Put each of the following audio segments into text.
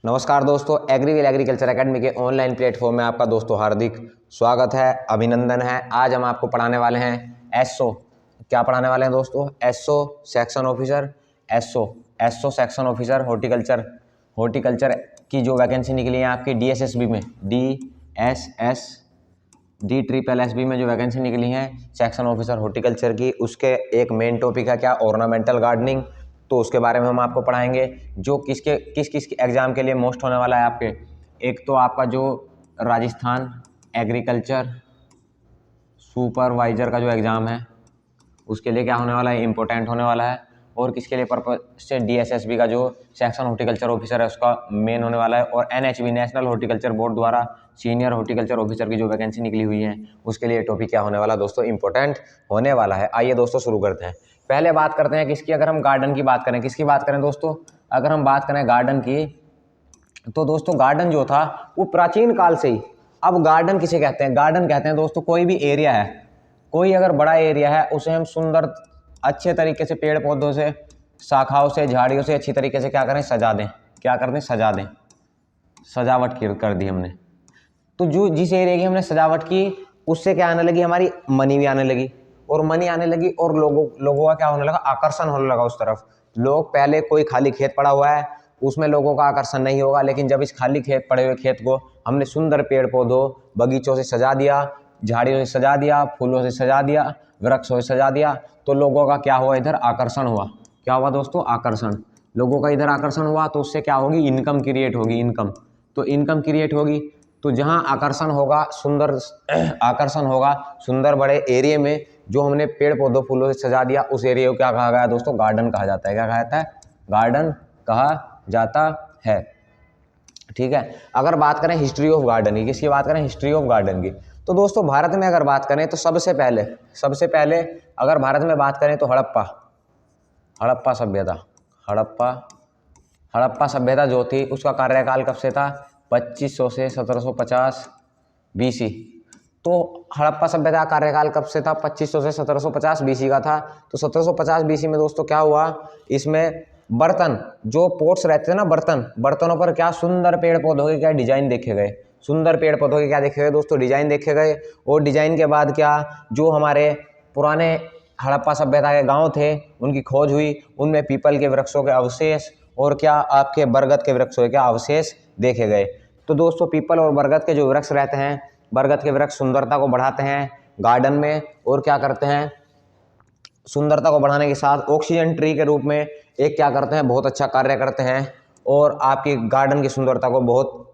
नमस्कार दोस्तों, एग्रीविल agriculture academy के ऑनलाइन प्लेटफॉर्म में आपका दोस्तों हार्दिक स्वागत है, अभिनंदन है। आज हम आपको पढ़ाने वाले हैं एसओ। क्या पढ़ाने वाले हैं दोस्तों? SO section officer. SO section officer horticulture की जो वैकेंसी निकली है आपकी डीएसएसबी में, DSSB में जो वैकेंसी निकली है सेक्शन ऑफिसर हॉर्टिकल्चर की, उसके एक मेन टॉपिक है क्या? Ornamental gardening. तो उसके बारे में हम आपको पढ़ाएंगे जो किस एग्ज़ाम के लिए मोस्ट होने वाला है आपके। एक तो आपका जो राजस्थान एग्रीकल्चर सुपरवाइज़र का जो एग्ज़ाम है उसके लिए क्या होने वाला है? इम्पोर्टेंट होने वाला है। और किसके लिए पर्पज से? डीएसएसबी का जो सेक्शन हॉर्टिकल्चर ऑफिसर है उसका मेन होने वाला है। और एनएचबी नेशनल हॉर्टिकल्चर बोर्ड द्वारा सीनियर हॉर्टिकल्चर ऑफिसर की जो वैकेंसी निकली हुई है उसके लिए टॉपिक क्या होने वाला दोस्तों? इंपॉर्टेंट होने वाला है। आइए दोस्तों शुरू करते हैं। पहले बात करते हैं किसकी? अगर हम गार्डन की बात करें, किसकी बात करें दोस्तों? अगर हम बात करें गार्डन की, तो दोस्तों गार्डन जो था वो प्राचीन काल से ही, अब गार्डन किसे कहते हैं? गार्डन कहते हैं दोस्तों कोई भी एरिया है, कोई अगर बड़ा एरिया है उसे हम सुंदर अच्छे तरीके से पेड़ पौधों से, शाखाओं से, झाड़ियों से अच्छी तरीके से क्या करें? सजा दें। क्या कर दें? सजा दें। सजावट कर दी हमने। तो जो जिस एरिया की हमने सजावट की उससे क्या आने लगी? हमारी मनी भी आने लगी, और मनी आने लगी और लोगों का क्या होने लगा? आकर्षण होने लगा उस तरफ। लोग पहले कोई खाली खेत पड़ा हुआ है उसमें लोगों का आकर्षण नहीं होगा, लेकिन जब इस खाली पड़े हुए खेत को हमने सुंदर पेड़ पौधों, बगीचों से सजा दिया, झाड़ियों से सजा दिया, फूलों से सजा दिया, वृक्षों से सजा दिया, तो लोगों का क्या हुआ? इधर आकर्षण हुआ। क्या हुआ दोस्तों? आकर्षण। लोगों का इधर आकर्षण हुआ तो उससे क्या होगी? इनकम क्रिएट होगी। इनकम, तो इनकम क्रिएट होगी। तो जहाँ आकर्षण होगा, सुंदर आकर्षण होगा सुंदर बड़े एरिया में, जो हमने पेड़ पौधों फूलों से सजा दिया, उस एरिया को क्या कहा गया दोस्तों? गार्डन कहा जाता है। क्या कहा जाता है? गार्डन कहा जाता है। ठीक है। अगर बात करें हिस्ट्री ऑफ गार्डन की, किसकी बात करें? हिस्ट्री ऑफ गार्डन की, तो दोस्तों भारत में अगर बात करें तो सबसे पहले अगर भारत में बात करें तो हड़प्पा सभ्यता, हड़प्पा सभ्यता जो थी उसका कार्यकाल कब से था? 2500 से 1750 BC। तो हड़प्पा सभ्यता का कार्यकाल कब से था? 2500 से 1750 BC का था। तो 1750 BC में दोस्तों क्या हुआ? इसमें बर्तन, जो पोट्स रहते थे ना, बर्तनों पर क्या सुंदर पेड़ पौधों के क्या डिजाइन देखे गए? सुंदर पेड़ पौधों के क्या देखे गए दोस्तों? डिजाइन देखे गए। और डिजाइन के बाद क्या, जो हमारे पुराने हड़प्पा सभ्यता के गांव थे उनकी खोज हुई, उनमें पीपल के वृक्षों के अवशेष और क्या आपके बरगद के वृक्षों के क्या अवशेष देखे गए। तो दोस्तों पीपल और बरगद के जो वृक्ष रहते हैं, बरगद के वृक्ष सुंदरता को बढ़ाते हैं गार्डन में, और क्या करते हैं? सुंदरता को बढ़ाने के साथ ऑक्सीजन ट्री के रूप में एक क्या करते हैं? बहुत अच्छा कार्य करते हैं, और आपकी गार्डन की सुंदरता को बहुत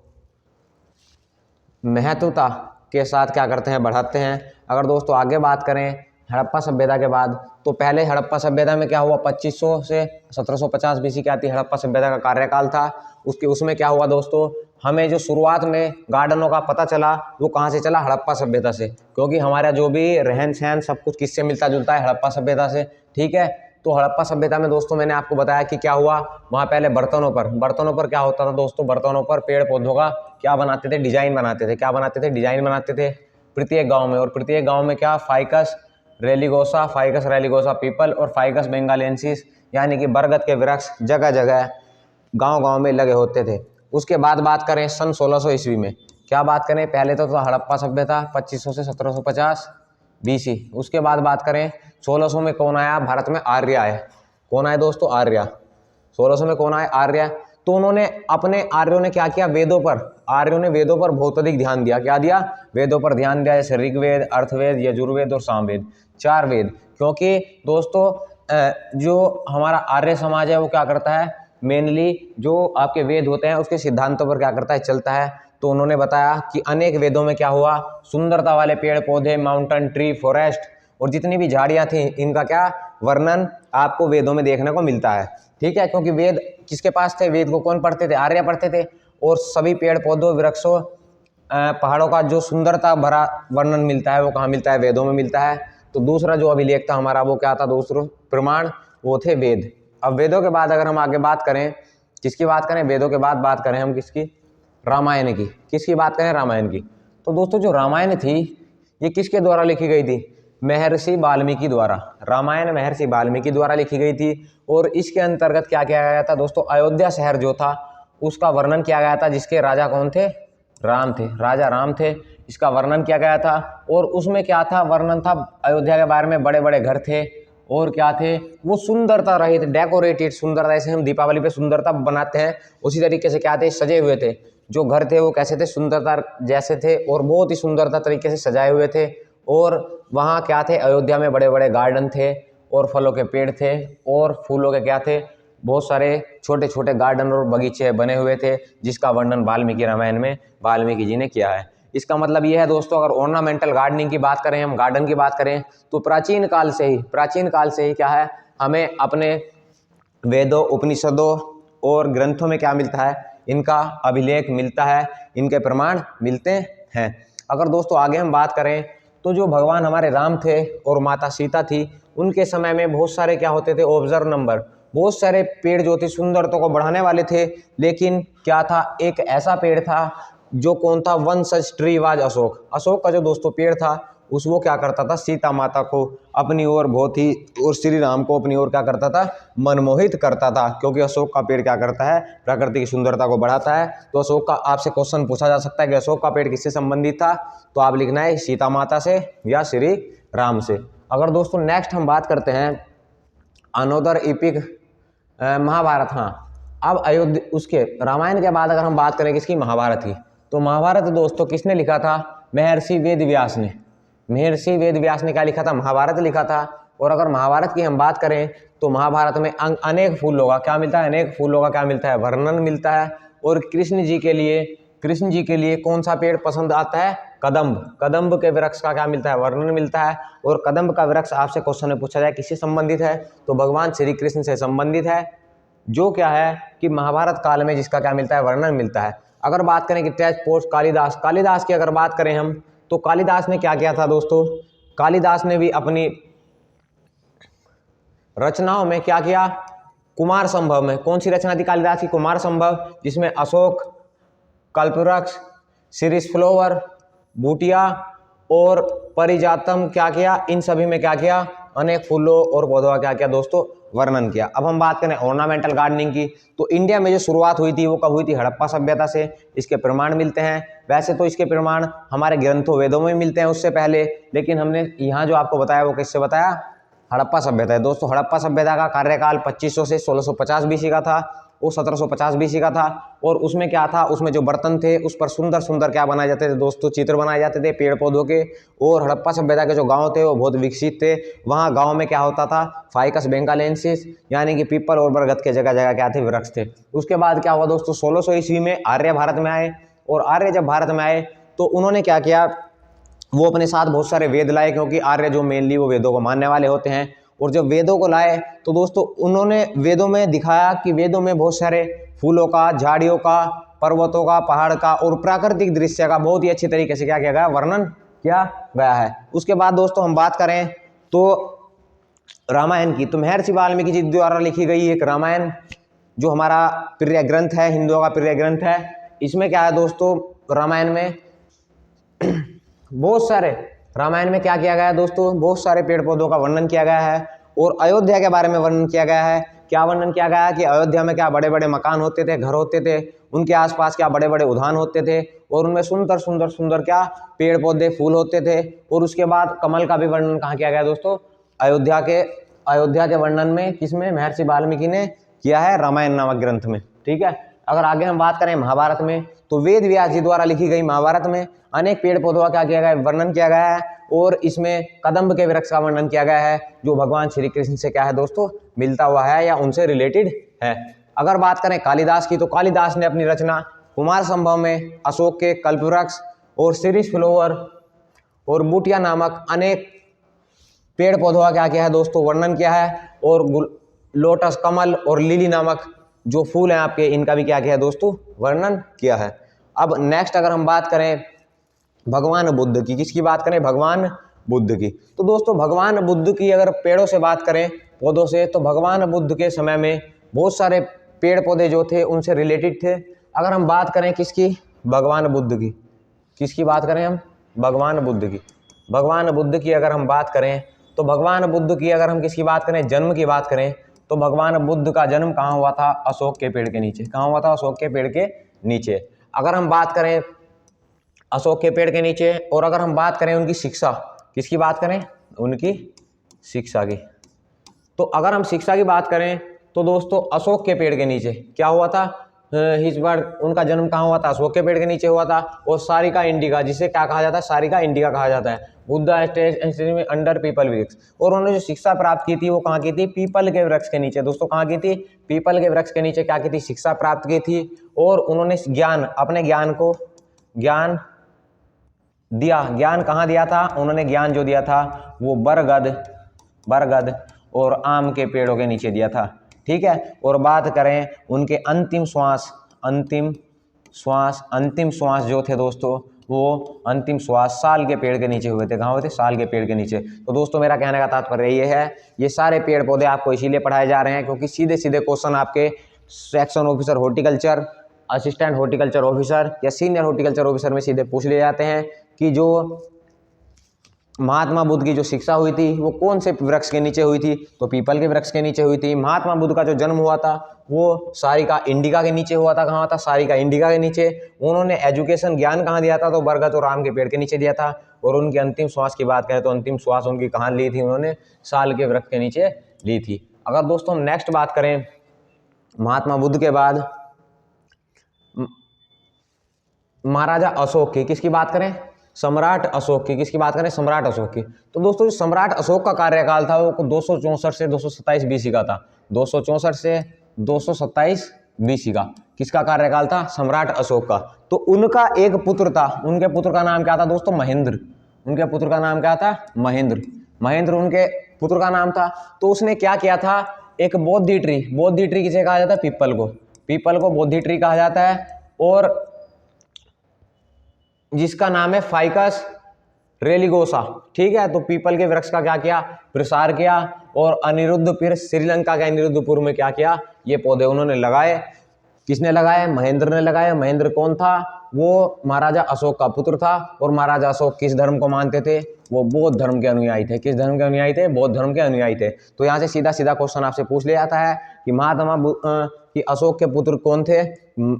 महत्वता के साथ क्या करते हैं? बढ़ाते हैं। अगर दोस्तों आगे बात करें हड़प्पा सभ्यता के बाद, तो पहले हड़प्पा सभ्यता में क्या हुआ? 2500 से 1750 BC की आती हड़प्पा सभ्यता का कार्यकाल था। उसमें क्या हुआ दोस्तों? हमें जो शुरुआत में गार्डनों का पता चला वो कहाँ से चला? हड़प्पा सभ्यता से, क्योंकि हमारा जो भी रहन सहन सब कुछ किससे मिलता जुलता है? हड़प्पा सभ्यता से। ठीक है। तो हड़प्पा सभ्यता में दोस्तों मैंने आपको बताया कि क्या हुआ वहाँ पहले बर्तनों पर क्या होता था दोस्तों? बर्तनों पर पेड़ पौधों का क्या बनाते थे? डिजाइन बनाते थे। क्या बनाते थे? डिजाइन बनाते थे प्रत्येक गांव में। और प्रत्येक गांव में क्या? फाइकस रेलिगोसा पीपल और फाइकस बेंगालेंसिस यानी कि बरगद के वृक्ष जगह जगह गांव में लगे होते थे। उसके बाद बात करें सन 1600 ईस्वी में, क्या बात करें? पहले तो हड़प्पा सभ्यता 2500 से 1750 BC। उसके बाद बात करें 1600 में कौन आया भारत में? आर्य आए। कौन आए दोस्तों? आर्य। 1600 में कौन आए? आर्य। तो उन्होंने आर्यों ने क्या किया? आर्यों ने वेदों पर बहुत अधिक ध्यान दिया। क्या दिया? वेदों पर ध्यान दिया, जैसे ऋग्वेद, अर्थवेद, यजुर्वेद और सामवेद, 4 वेद। क्योंकि दोस्तों जो हमारा आर्य समाज है वो क्या करता है? मेनली जो आपके वेद होते हैं उसके सिद्धांतों पर क्या करता है? चलता है। तो उन्होंने बताया कि अनेक वेदों में क्या हुआ? सुंदरता वाले पेड़ पौधे, माउंटेन ट्री, फॉरेस्ट और जितनी भी झाड़ियां थी, इनका क्या वर्णन आपको वेदों में देखने को मिलता है। ठीक है। क्योंकि वेद किसके पास थे? वेद को कौन पढ़ते थे? आर्य पढ़ते थे। और सभी पेड़ पौधों, वृक्षों, पहाड़ों का जो सुंदरता भरा वर्णन मिलता है वो कहाँ मिलता है? वेदों में मिलता है। तो दूसरा जो अभिलेख था हमारा वो क्या था दोस्तों? प्रमाण, वो थे वेद। अब वेदों के बाद अगर हम आगे बात करें, किसकी बात करें? वेदों के बाद बात करें हम किसकी? रामायण की। किसकी बात करें? रामायण की। तो दोस्तों जो रामायण थी ये किसके द्वारा लिखी गई थी? महर्षि वाल्मीकि द्वारा। रामायण महर्षि वाल्मीकि द्वारा लिखी गई थी। और इसके अंतर्गत क्या किया गया था दोस्तों? अयोध्या शहर जो था उसका वर्णन किया गया था, जिसके राजा कौन थे? राम थे, राजा राम थे, इसका वर्णन किया गया था। और उसमें क्या था? वर्णन था अयोध्या के बारे में, बड़े बड़े घर थे और क्या थे? वो सुंदरता रहित, डेकोरेटेड, सुंदरता, जैसे हम दीपावली पे सुंदरता बनाते हैं उसी तरीके से क्या थे? सजे हुए थे। जो घर थे वो कैसे थे? सुंदरता जैसे थे और बहुत ही सुंदरता तरीके से सजाए हुए थे। और वहाँ क्या थे? अयोध्या में बड़े बड़े गार्डन थे और फलों के पेड़ थे और फूलों के क्या थे? बहुत सारे छोटे छोटे गार्डन और बगीचे बने हुए थे, जिसका वर्णन वाल्मीकि रामायण में वाल्मीकि जी ने किया है। इसका मतलब ये है दोस्तों, अगर ऑर्नामेंटल गार्डनिंग की बात करें, हम गार्डन की बात करें, तो प्राचीन काल से ही क्या है? हमें अपने वेदों, उपनिषदों और ग्रंथों में क्या मिलता है? इनका अभिलेख मिलता है, इनके प्रमाण मिलते हैं। अगर दोस्तों आगे हम बात करें, तो जो भगवान हमारे राम थे और माता सीता थी, उनके समय में बहुत सारे क्या होते थे? ऑब्जर्व नंबर, बहुत सारे पेड़ जो थे सुंदरता को बढ़ाने वाले थे। लेकिन क्या था? एक ऐसा पेड़ था जो कौन था? One such tree was Ashok. Ashok का जो दोस्तों पेड़ था, उस वो क्या करता था? सीता माता को अपनी ओर बहुत ही, और श्री राम को अपनी ओर क्या करता था? मनमोहित करता था। क्योंकि अशोक का पेड़ क्या करता है? प्रकृति की सुंदरता को बढ़ाता है। तो अशोक का आपसे क्वेश्चन पूछा जा सकता है कि अशोक का पेड़ किससे संबंधित था? तो आप लिखना है सीता माता से या श्री राम से। अगर दोस्तों नेक्स्ट हम बात करते हैं अनोदर इपिक, महाभारत। हाँ, अब अयोध्या, उसके रामायण के बाद अगर हम बात करें किसकी? महाभारत की। तो महाभारत दोस्तों किसने लिखा था? महर्षि वेद व्यास ने। महर्षि वेद व्यास ने क्या लिखा था? महाभारत लिखा था। और अगर महाभारत की हम बात करें, तो महाभारत में अनेक फूलों का क्या मिलता है? अनेक फूलों का क्या मिलता है? वर्णन मिलता है। और कृष्ण जी के लिए कौन सा पेड़ पसंद आता है? कदम्ब। कदम्ब के वृक्ष का क्या मिलता है? वर्णन मिलता है। और कदम्ब का वृक्ष आपसे क्वेश्चन में पूछा जाए किससे संबंधित है? तो भगवान श्री कृष्ण से संबंधित है। जो क्या है कि महाभारत काल में जिसका क्या मिलता है? वर्णन मिलता है। अगर बात करें कि टेस्ट पोस्ट कालिदास की अगर बात करें हम, तो कालिदास ने क्या किया था दोस्तों? कालिदास ने भी अपनी रचनाओं में क्या किया? कुमार संभव में, कौन सी रचना थी कालिदास की? कुमार संभव, जिसमें अशोक, कल्पवृक्ष, शिरीष फ्लोवर, बूटिया और परिजातम क्या किया? इन सभी में क्या किया? अनेक फूलों और पौधों का क्या किया दोस्तों? वर्णन किया। अब हम बात करें ऑर्नामेंटल गार्डनिंग की, तो इंडिया में जो शुरुआत हुई थी वो कब हुई थी? हड़प्पा सभ्यता से। इसके प्रमाण मिलते हैं। वैसे तो इसके प्रमाण हमारे ग्रंथों, वेदों में मिलते हैं उससे पहले, लेकिन हमने यहाँ जो आपको बताया वो किससे बताया? हड़प्पा सभ्यता है दोस्तों। हड़प्पा सभ्यता का कार्यकाल 2500 से 1650 बीसी का था, वो 1750 बीसी का था। और उसमें क्या था? उसमें जो बर्तन थे उस पर सुंदर सुंदर क्या बनाए जाते थे दोस्तों? चित्र बनाए जाते थे पेड़ पौधों के। और हड़प्पा सभ्यता के जो गांव थे वो बहुत विकसित थे। वहाँ गांव में क्या होता था? फाइकस बेंगालेंसिस, यानी कि पीपल और बरगद के जगह जगह क्या थे? वृक्ष थे। उसके बाद क्या हुआ दोस्तों? 1600 ईस्वी में आर्य भारत में आए। और आर्य जब भारत में आए तो उन्होंने क्या किया? वो अपने साथ बहुत सारे वेद लाए, क्योंकि आर्य जो मेनली वो वेदों को मानने वाले होते हैं। और जब वेदों को लाए तो दोस्तों उन्होंने वेदों में दिखाया कि वेदों में बहुत सारे फूलों का, झाड़ियों का, पर्वतों का, पहाड़ का और प्राकृतिक दृश्य का बहुत ही अच्छी तरीके से क्या किया गया? वर्णन किया गया है। उसके बाद दोस्तों हम बात करें तो रामायण की, तो महर्षि वाल्मीकि जी द्वारा लिखी गई एक रामायण जो हमारा प्रिय ग्रंथ है, हिंदुओं का प्रिय ग्रंथ है। इसमें क्या है दोस्तों? रामायण में बहुत सारे, रामायण में क्या किया गया है दोस्तों? बहुत सारे पेड़ पौधों का वर्णन किया गया है और अयोध्या के बारे में वर्णन किया गया है। क्या वर्णन किया गया है कि अयोध्या में क्या बड़े बड़े मकान होते थे, घर होते थे, उनके आसपास क्या बड़े बड़े उद्यान होते थे और उनमें सुंदर सुंदर सुंदर क्या पेड़ पौधे, फूल होते थे। और उसके बाद कमल का भी वर्णन कहाँ किया गया दोस्तों? अयोध्या के वर्णन में किसमें? महर्षि वाल्मीकि ने किया है, रामायण नामक ग्रंथ में। ठीक है। अगर आगे हम बात करें महाभारत में, तो वेद व्यास जी द्वारा लिखी गई महाभारत में अनेक पेड़ पौधों का क्या किया गया है? वर्णन किया गया है। और इसमें कदम्ब के वृक्ष का वर्णन किया गया है, जो भगवान श्री कृष्ण से क्या है दोस्तों? मिलता हुआ है या उनसे रिलेटेड है। अगर बात करें कालिदास की, तो कालिदास ने अपनी रचना कुमार संभव में अशोक के, कल्पवृक्ष और शिरीष फ्लोवर और बूटिया नामक अनेक पेड़ पौधों का क्या किया है दोस्तों? वर्णन किया है। और लोटस, कमल और लिली नामक जो फूल हैं आपके, इनका भी क्या किया है दोस्तों? वर्णन किया है। अब नेक्स्ट अगर हम बात करें भगवान बुद्ध की, किसकी बात करें? भगवान बुद्ध की। तो दोस्तों भगवान बुद्ध की अगर पेड़ों से बात करें, पौधों से, तो भगवान बुद्ध के समय में बहुत सारे पेड़ पौधे जो थे उनसे रिलेटेड थे। अगर हम बात करें किसकी? भगवान बुद्ध की। किसकी बात करें हम? भगवान बुद्ध की। भगवान बुद्ध की अगर हम बात करें, तो भगवान बुद्ध की अगर हम किसकी बात करें? जन्म की बात करें, तो भगवान बुद्ध का जन्म कहाँ हुआ था? अशोक के पेड़ के नीचे। कहाँ हुआ था? अशोक के पेड़ के नीचे। अगर हम बात करें अशोक के पेड़ के नीचे, और अगर हम बात करें उनकी शिक्षा, किसकी बात करें? उनकी शिक्षा की। तो अगर हम शिक्षा की बात करें तो दोस्तों अशोक के पेड़ के नीचे क्या हुआ था? इस बार उनका जन्म कहाँ हुआ था? अशोक के पेड़ के नीचे हुआ था। और सारिका इंडिका, जिसे क्या कहा जाता है? सारिका इंडिका कहा जाता है। बुद्धा स्टेज में अंडर पीपल वृक्ष। और उन्होंने जो शिक्षा प्राप्त की थी वो कहाँ की थी? पीपल के वृक्ष के नीचे। दोस्तों कहाँ की थी? पीपल के वृक्ष के नीचे क्या की थी? शिक्षा प्राप्त की थी। और उन्होंने ज्ञान, अपने ज्ञान को ज्ञान दिया। ज्ञान कहाँ दिया था? उन्होंने ज्ञान जो दिया था वो बरगद और आम के पेड़ों के नीचे दिया था। ठीक है। और बात करें उनके अंतिम श्वास जो थे दोस्तों, वो अंतिम श्वास साल के पेड़ के नीचे हुए थे। कहाँ हुए थे? साल के पेड़ के नीचे। तो दोस्तों मेरा कहने का तात्पर्य ये है, ये सारे पेड़ पौधे आपको इसीलिए पढ़ाए जा रहे हैं क्योंकि सीधे सीधे क्वेश्चन आपके section officer horticulture, assistant horticulture officer या सीनियर हॉर्टिकल्चर ऑफिसर में सीधे पूछ लिए जाते हैं कि जो महात्मा बुद्ध की जो शिक्षा हुई थी वो कौन से वृक्ष के नीचे हुई थी? तो पीपल के वृक्ष के नीचे हुई थी। महात्मा बुद्ध का जो जन्म हुआ था वो सारिका इंडिका के नीचे हुआ था। कहाँ हुआ था? सारिका इंडिका के नीचे। उन्होंने एजुकेशन, ज्ञान कहाँ दिया था? तो बरगद और आम के पेड़ के नीचे दिया था। और उनकी अंतिम श्वास की बात करें तो अंतिम श्वास उनकी कहाँ ली थी? उन्होंने साल के वृक्ष के नीचे ली थी। अगर दोस्तों हम नेक्स्ट बात करें महात्मा बुद्ध के बाद महाराजा अशोक की, किसकी बात करें? सम्राट अशोक की। किसकी बात करें? सम्राट अशोक की। तो दोस्तों सम्राट अशोक का कार्यकाल था वो 264 से 227 बीसी का था। 264 से 227 बीसी का किसका कार्यकाल था? सम्राट अशोक का। तो उनका एक पुत्र था, उनके पुत्र का नाम क्या था दोस्तों? महेंद्र। उनके पुत्र का नाम क्या था? महेंद्र उनके पुत्र का नाम था। तो उसने क्या किया था? एक बोधि ट्री किसे कहा जाता है? पीपल को बोधि ट्री कहा जाता है। और जिसका नाम है फाइकस रेलिगोसा। ठीक है। तो पीपल के वृक्ष का क्या किया? प्रसार किया। और अनिरुद्धपुर, श्रीलंका के अनिरुद्धपुर में क्या किया? ये पौधे उन्होंने लगाए। किसने लगाए? महेंद्र ने लगाए। महेंद्र कौन था? वो महाराजा अशोक का पुत्र था। और महाराजा अशोक किस धर्म को मानते थे? वो बौद्ध धर्म के अनुयायी थे। किस धर्म के अनुयायी थे? बौद्ध धर्म के अनुयायी थे। तो यहाँ से सीधा सीधा क्वेश्चन आपसे पूछ लिया जाता है कि महात्मा कि अशोक के पुत्र कौन थे?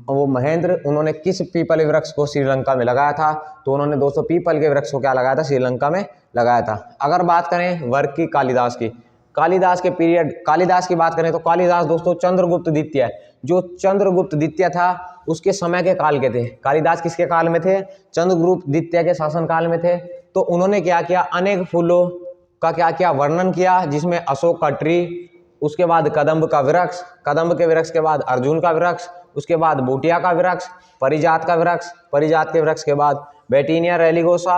वो महेंद्र। उन्होंने किस पीपल वृक्ष को श्रीलंका में लगाया था? तो उन्होंने दोस्तों पीपल के वृक्ष को क्या लगाया था? श्रीलंका में लगाया था। अगर बात करें वर्क की कालिदास की, कालिदास के पीरियड, कालिदास की बात करें तो कालिदास दोस्तों चंद्रगुप्त द्वितीय, जो चंद्रगुप्त द्वितीय था उसके समय के काल के थे। कालिदास किसके काल में थे? चंद्रगुप्त द्वितीय के शासन काल में थे। तो उन्होंने क्या किया? अनेक फूलों का क्या किया? वर्णन किया, जिसमें अशोक का ट्री, उसके बाद कदम्ब का वृक्ष, कदम्ब के वृक्ष के बाद अर्जुन का वृक्ष, उसके बाद बूटिया का वृक्ष, परिजात का वृक्ष, परिजात के वृक्ष के बाद बेटिनिया रेलिगोसा,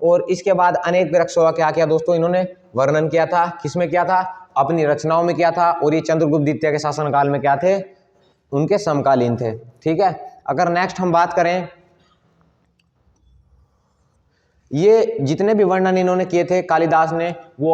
और इसके बाद अनेक वृक्षों का क्या किया दोस्तों? इन्होंने वर्णन किया था। किसमें किया था? अपनी रचनाओं में किया था। और ये चंद्रगुप्त द्वितीय के शासनकाल में क्या थे? उनके समकालीन थे। ठीक है। अगर नेक्स्ट हम बात करें, ये जितने भी वर्णन इन्होंने किए थे कालिदास ने, वो